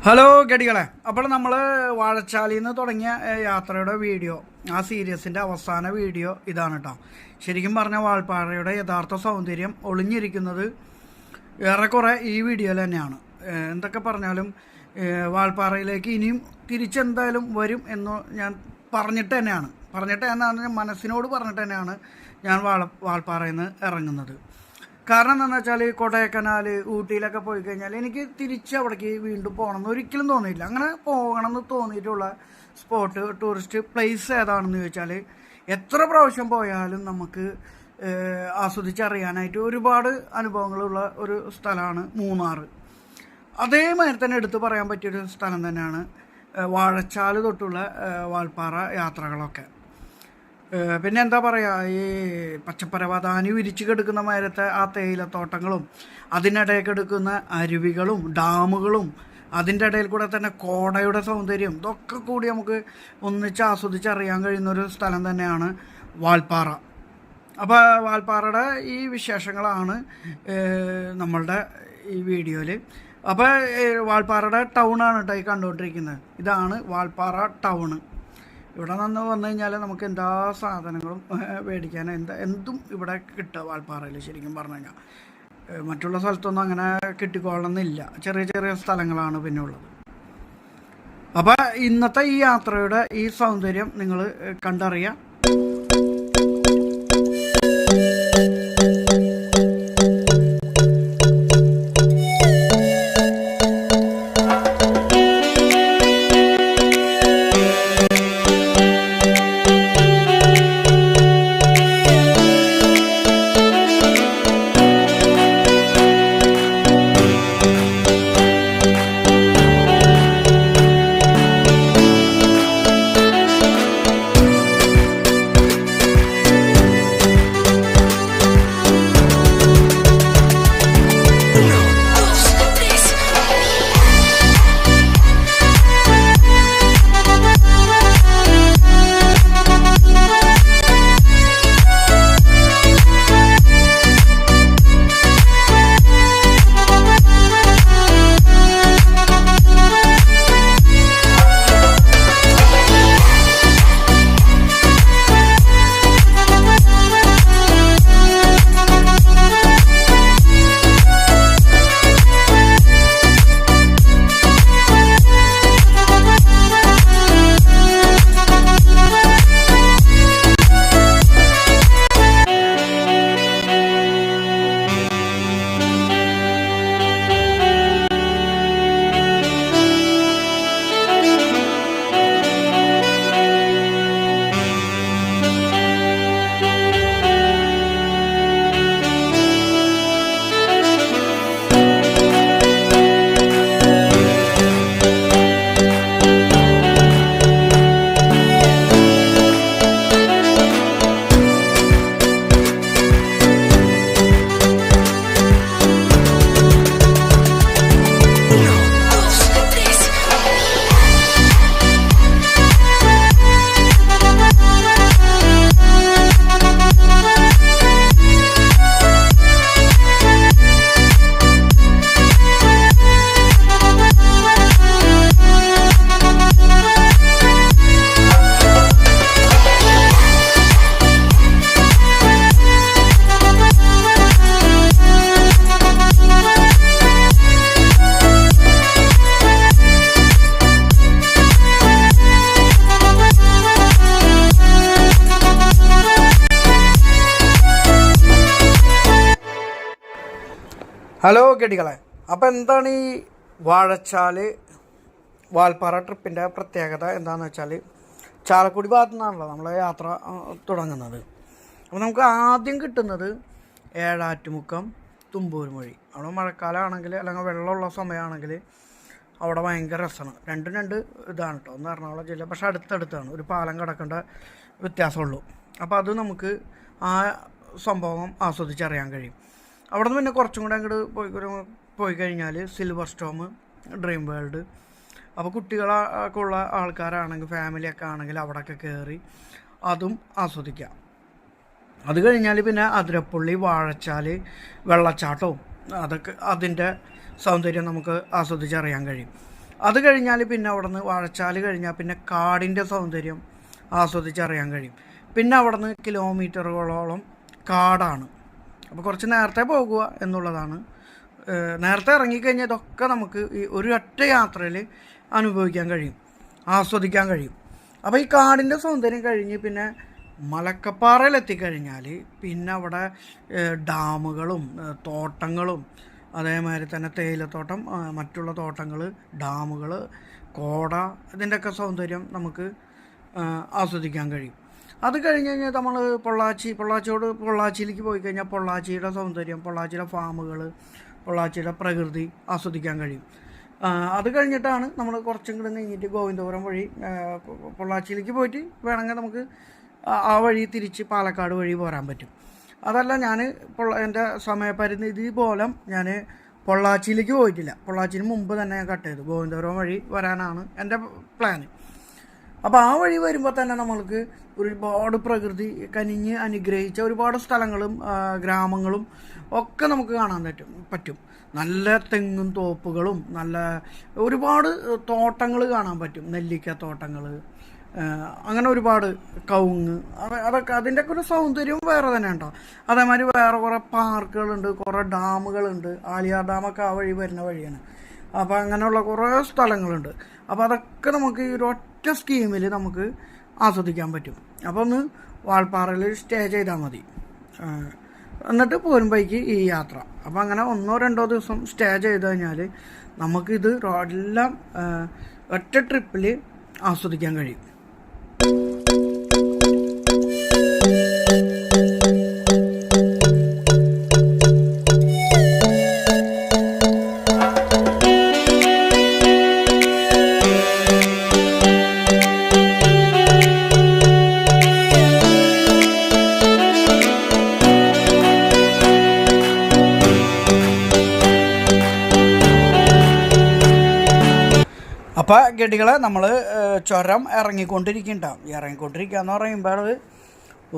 Hello ഗഡികളെ, അപ്പോൾ നമ്മൾ വാഴച്ചാലിൽ നിന്ന് തുടങ്ങിയ യാത്രയുടെ വീഡിയോ, ആ സീരീസിൻ്റെ അവസാന വീഡിയോ ഇതാണ് കേട്ടോ. ശരിക്കും പറഞ്ഞാൽ വാൾപ്പാറയുടെ യഥാർത്ഥ സൗന്ദര്യം ഒളിഞ്ഞിരിക്കുന്നത് ഏറെക്കുറെ ഈ വീഡിയോയിൽ തന്നെയാണ്. എന്തൊക്കെ പറഞ്ഞാലും വാൾപ്പാറയിലേക്ക് ഇനിയും തിരിച്ചെന്തായാലും വരും എന്ന് ഞാൻ പറഞ്ഞിട്ട് തന്നെയാണ് മനസ്സിനോട് പറഞ്ഞിട്ട് തന്നെയാണ് ഞാൻ വാൾപ്പാറയിൽ നിന്ന് ഇറങ്ങുന്നത്. കാരണം എന്താണെന്ന് വെച്ചാൽ കൊടൈക്കനാൽ, ഊട്ടിയിലൊക്കെ പോയി കഴിഞ്ഞാൽ എനിക്ക് തിരിച്ച് അവിടേക്ക് വീണ്ടും പോകണമെന്ന് ഒരിക്കലും തോന്നിയില്ല. അങ്ങനെ പോകണമെന്ന് തോന്നിയിട്ടുള്ള സ്പോട്ട്, ടൂറിസ്റ്റ് പ്ലേസ് ഏതാണെന്ന് ചോദിച്ചാൽ എത്ര പ്രാവശ്യം പോയാലും നമുക്ക് ആസ്വദിച്ചറിയാനായിട്ട് ഒരുപാട് അനുഭവങ്ങളുള്ള ഒരു സ്ഥലമാണ് മൂന്നാർ. അതേമാതിരി തന്നെ എടുത്തു പറയാൻ പറ്റിയൊരു സ്ഥലം തന്നെയാണ് വാഴച്ചാൽ തൊട്ടുള്ള വാൾപ്പാറ യാത്രകളൊക്കെ. പിന്നെ എന്താ പറയുക, ഈ പച്ചപ്പരവതാനി വിരിച്ചു കിടക്കുന്ന നേരത്തെ ആ തേയിലത്തോട്ടങ്ങളും അതിനിടയിൽ എടുക്കുന്ന അരുവികളും ഡാമുകളും അതിൻ്റെ ഇടയിൽ കൂടെ തന്നെ കോടയുടെ സൗന്ദര്യം, ഇതൊക്കെ കൂടി നമുക്ക് ഒന്നിച്ച് ആസ്വദിച്ചറിയാൻ കഴിയുന്നൊരു സ്ഥലം തന്നെയാണ് വാൾപ്പാറ. അപ്പോൾ വാൾപ്പാറയുടെ ഈ വിശേഷങ്ങളാണ് നമ്മളുടെ ഈ വീഡിയോയിൽ. അപ്പോൾ വാൾപ്പാറയുടെ ടൗണാണ് കേട്ടോ ഈ കണ്ടുകൊണ്ടിരിക്കുന്നത്. ഇതാണ് വാൾപ്പാറ ടൗണ്. ഇവിടെ നിന്ന് വന്നു കഴിഞ്ഞാൽ നമുക്ക് എല്ലാ സാധനങ്ങളും മേടിക്കാൻ എന്തും ഇവിടെ കിട്ടുക വാൾപ്പാറയിൽ. ശരിക്കും പറഞ്ഞു കഴിഞ്ഞാൽ മറ്റുള്ള സ്ഥലത്തൊന്നും അങ്ങനെ കിട്ടിക്കൊള്ളണമെന്നില്ല, ചെറിയ ചെറിയ സ്ഥലങ്ങളാണ് പിന്നെ ഉള്ളത്. അപ്പോൾ ഇന്നത്തെ ഈ യാത്രയുടെ ഈ സൗന്ദര്യം നിങ്ങൾ കണ്ടറിയാം. ഹലോ ഗഡികളെ, അപ്പോൾ എന്താണ് ഈ വാഴച്ചാൽ വാൾപ്പാറ ട്രിപ്പിൻ്റെ പ്രത്യേകത എന്താണെന്ന് വെച്ചാൽ, ചാലക്കുടി ഭാഗത്തു നിന്നാണല്ലോ നമ്മൾ യാത്ര തുടങ്ങുന്നത്. അപ്പോൾ നമുക്ക് ആദ്യം കിട്ടുന്നത് ഏഴാറ്റുമുക്കം തുമ്പൂർ മൊഴി. അവിടെ മഴക്കാലമാണെങ്കിൽ അല്ലെങ്കിൽ വെള്ളമുള്ള സമയമാണെങ്കിൽ അവിടെ ഭയങ്കര രസമാണ്. രണ്ട് ഇതാണ് കേട്ടോ. ഒന്ന് എറണാകുളം ജില്ല, പക്ഷേ അടുത്തടുത്താണ്, ഒരു പാലം കിടക്കേണ്ട വ്യത്യാസമുള്ളൂ. അപ്പോൾ അത് നമുക്ക് ആ സംഭവം ആസ്വദിച്ചറിയാൻ കഴിയും. അവിടെ നിന്ന് പിന്നെ കുറച്ചും കൂടെ അങ്ങോട്ട് പോയി കഴിഞ്ഞാൽ സിൽവർ സ്റ്റോം, ഡ്രീം വേൾഡ്. അപ്പോൾ കുട്ടികളൊക്കെ ഉള്ള ആൾക്കാരാണെങ്കിൽ, ഫാമിലിയൊക്കെ ആണെങ്കിൽ അവിടെയൊക്കെ കയറി അതും ആസ്വദിക്കാം. അത് കഴിഞ്ഞാൽ പിന്നെ അതിരപ്പള്ളി, വാഴച്ചാൽ, വെള്ളച്ചാട്ടവും അതൊക്കെ അതിൻ്റെ സൗന്ദര്യം നമുക്ക് ആസ്വദിച്ചറിയാൻ കഴിയും. അത് കഴിഞ്ഞാൽ പിന്നെ അവിടെ നിന്ന് വാഴച്ചാൽ കഴിഞ്ഞാൽ പിന്നെ കാടിൻ്റെ സൗന്ദര്യം ആസ്വദിച്ചറിയാൻ കഴിയും. പിന്നെ അവിടെ നിന്ന് കിലോമീറ്ററുകളോളം കാടാണ്. അപ്പോൾ കുറച്ച് നേരത്തെ പോകുക എന്നുള്ളതാണ്. നേരത്തെ ഇറങ്ങിക്കഴിഞ്ഞാൽ ഇതൊക്കെ നമുക്ക് ഈ ഒരു ഒറ്റ യാത്രയിൽ അനുഭവിക്കാൻ കഴിയും, ആസ്വദിക്കാൻ കഴിയും. അപ്പോൾ ഈ കാടിൻ്റെ സൗന്ദര്യം കഴിഞ്ഞ് പിന്നെ മലക്കപ്പാറയിലെത്തിക്കഴിഞ്ഞാൽ പിന്നെ അവിടെ ഡാമുകളും തോട്ടങ്ങളും അതേമാതിരി തന്നെ തേയിലത്തോട്ടം, മറ്റുള്ള തോട്ടങ്ങൾ, ഡാമുകൾ, കോട, ഇതിൻ്റെയൊക്കെ സൗന്ദര്യം നമുക്ക് ആസ്വദിക്കാൻ കഴിയും. അത് കഴിഞ്ഞ് കഴിഞ്ഞാൽ നമ്മൾ പൊള്ളാച്ചിയിലേക്ക് പോയി കഴിഞ്ഞാൽ പൊള്ളാച്ചിയുടെ സൗന്ദര്യം, പൊള്ളാച്ചിയുടെ ഫാമുകൾ, പൊള്ളാച്ചിയുടെ പ്രകൃതി ആസ്വദിക്കാൻ കഴിയും. അത് കഴിഞ്ഞിട്ടാണ് നമ്മൾ കുറച്ചും കൂടെ കഴിഞ്ഞിട്ട് ഗോവിന്ദപുരം വഴി പൊള്ളാച്ചിയിലേക്ക് പോയിട്ട് വേണമെങ്കിൽ നമുക്ക് ആ വഴി തിരിച്ച് പാലക്കാട് വഴി പോരാൻ പറ്റും. അതല്ല, ഞാൻ എൻ്റെ സമയപരിമിതി മൂലം ഞാൻ പൊള്ളാച്ചിയിലേക്ക് പോയിട്ടില്ല. പൊള്ളാച്ചിന് മുമ്പ് തന്നെ ഞാൻ കട്ട് ചെയ്തു. ഗോവിന്ദപുരം വഴി വരാനാണ് എൻ്റെ പ്ലാന്. അപ്പോൾ ആ വഴി വരുമ്പോൾ തന്നെ നമ്മൾക്ക് ഒരുപാട് പ്രകൃതി കനിഞ്ഞ് അനുഗ്രഹിച്ച ഒരുപാട് സ്ഥലങ്ങളും ഗ്രാമങ്ങളും ഒക്കെ നമുക്ക് കാണാൻ പറ്റും. നല്ല തെങ്ങും തോപ്പുകളും നല്ല ഒരുപാട് തോട്ടങ്ങൾ കാണാൻ പറ്റും. നെല്ലിക്ക തോട്ടങ്ങൾ, അങ്ങനെ ഒരുപാട് കവുങ്ങ്, അതൊക്കെ അതിൻ്റെയൊക്കെ ഒരു സൗന്ദര്യം വേറെ തന്നെ ഉണ്ടോ. അതേമാതിരി വേറെ കുറേ പാർക്കുകളുണ്ട്, കുറേ ഡാമുകളുണ്ട്. ആലിയാർ ഡാമൊക്കെ ആ വഴി വരുന്ന വഴിയാണ്. അപ്പോൾ അങ്ങനെയുള്ള കുറേ സ്ഥലങ്ങളുണ്ട്. അപ്പോൾ അതൊക്കെ നമുക്ക് ഈ ഒരൊറ്റ സ്കീമിൽ നമുക്ക് ആസ്വദിക്കാൻ പറ്റും. അപ്പോൾ ഒന്ന് വാൾപ്പാറയിൽ സ്റ്റേ ചെയ്താൽ മതി, എന്നിട്ട് പോരുമ്പോഴേക്ക് ഈ യാത്ര. അപ്പോൾ അങ്ങനെ 1-2 ദിവസം സ്റ്റേ ചെയ്ത് കഴിഞ്ഞാൽ നമുക്കിത് എല്ലാം ഒറ്റ ട്രിപ്പിൽ ആസ്വദിക്കാൻ കഴിയും. അപ്പോൾ ഗഡികളെ നമ്മൾ ചുരം ഇറങ്ങിക്കൊണ്ടിരിക്കുക എന്ന് പറയുമ്പോൾ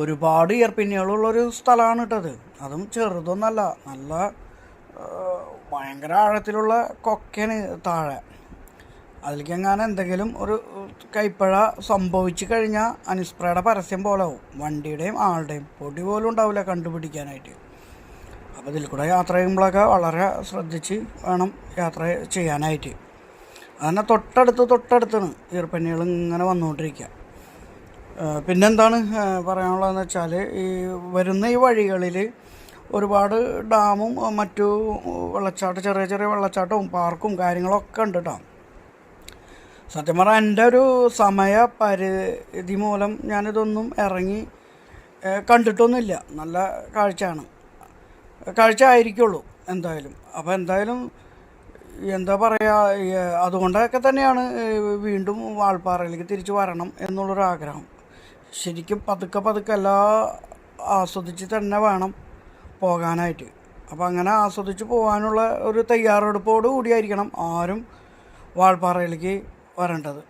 ഒരുപാട് ഇയർപിന്നുകളുള്ളൊരു സ്ഥലമാണ് കേട്ടത്. അതും ചെറുതൊന്നല്ല, നല്ല ഭയങ്കര ആഴത്തിലുള്ള കൊക്കന് താഴെ. അതിലേക്ക് എങ്ങാനും എന്തെങ്കിലും ഒരു കൈപ്പഴ സംഭവിച്ചു കഴിഞ്ഞാൽ അനിസ്പ്രയുടെ പരസ്യം പോലെ ആവും. വണ്ടിയുടെയും ആളുടെയും പൊടി പോലും ഉണ്ടാവില്ല കണ്ടുപിടിക്കാനായിട്ട്. അപ്പോൾ ഇതിൽ കൂടെ യാത്ര ചെയ്യുമ്പോഴൊക്കെ വളരെ ശ്രദ്ധിച്ച് വേണം യാത്ര ചെയ്യാനായിട്ട്. അങ്ങനെ തൊട്ടടുത്താണ് ഈർപ്പന്നികൾ ഇങ്ങനെ വന്നുകൊണ്ടിരിക്കുക. പിന്നെന്താണ് പറയാനുള്ളതെന്ന് വെച്ചാൽ, ഈ വരുന്ന ഈ വഴികളിൽ ഒരുപാട് ഡാമും മറ്റു ചെറിയ ചെറിയ വെള്ളച്ചാട്ടവും പാർക്കും കാര്യങ്ങളൊക്കെ ഉണ്ട് കേട്ടോ. സത്യം പറഞ്ഞാൽ എൻ്റെ ഒരു സമയപരിധി മൂലം ഞാനിതൊന്നും ഇറങ്ങി കണ്ടിട്ടൊന്നുമില്ല. നല്ല കാഴ്ച ആയിരിക്കുള്ളൂ എന്തായാലും. അപ്പോൾ എന്തായാലും എന്താ പറയുക, അതുകൊണ്ടൊക്കെ തന്നെയാണ് വീണ്ടും വാൾപ്പാറയിലേക്ക് തിരിച്ചു വരണം എന്നുള്ളൊരാഗ്രഹം. ശരിക്കും പതുക്കെ എല്ലാം ആസ്വദിച്ച് തന്നെ വേണം പോകാനായിട്ട്. അപ്പോൾ അങ്ങനെ ആസ്വദിച്ച് പോകാനുള്ള ഒരു തയ്യാറെടുപ്പോട് കൂടിയായിരിക്കണം ആരും വാൾപ്പാറയിലേക്ക് വരേണ്ടത്.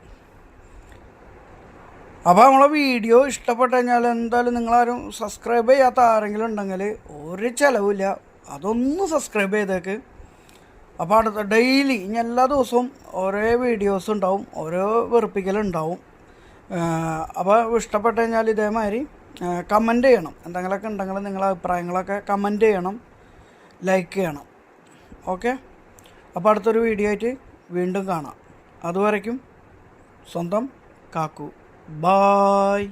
അപ്പോൾ നമ്മളെ വീഡിയോ ഇഷ്ടപ്പെട്ട് കഴിഞ്ഞാൽ എന്തായാലും നിങ്ങളാരും സബ്സ്ക്രൈബ് ചെയ്യാത്ത ആരെങ്കിലും ഉണ്ടെങ്കിൽ ഒരു ചിലവില്ല, അതൊന്ന് സബ്സ്ക്രൈബ് ചെയ്തേക്ക്. അപ്പോൾ അടുത്ത ഡെയിലി ഇനി എല്ലാ ദിവസവും ഓരോ വീഡിയോസ് ഉണ്ടാവും, ഓരോ വെറുപ്പിക്കലുണ്ടാവും. അപ്പോൾ ഇഷ്ടപ്പെട്ട് കഴിഞ്ഞാൽ ഇതേമാതിരി കമൻറ്റ് ചെയ്യണം. എന്തെങ്കിലുമൊക്കെ ഉണ്ടെങ്കിൽ നിങ്ങളുടെ അഭിപ്രായങ്ങളൊക്കെ കമൻറ്റ് ചെയ്യണം, ലൈക്ക് ചെയ്യണം. ഓക്കെ, അപ്പോൾ അടുത്തൊരു വീഡിയോ ആയിട്ട് വീണ്ടും കാണാം. അതുവരയ്ക്കും സ്വന്തം കാക്കു. ബായ്.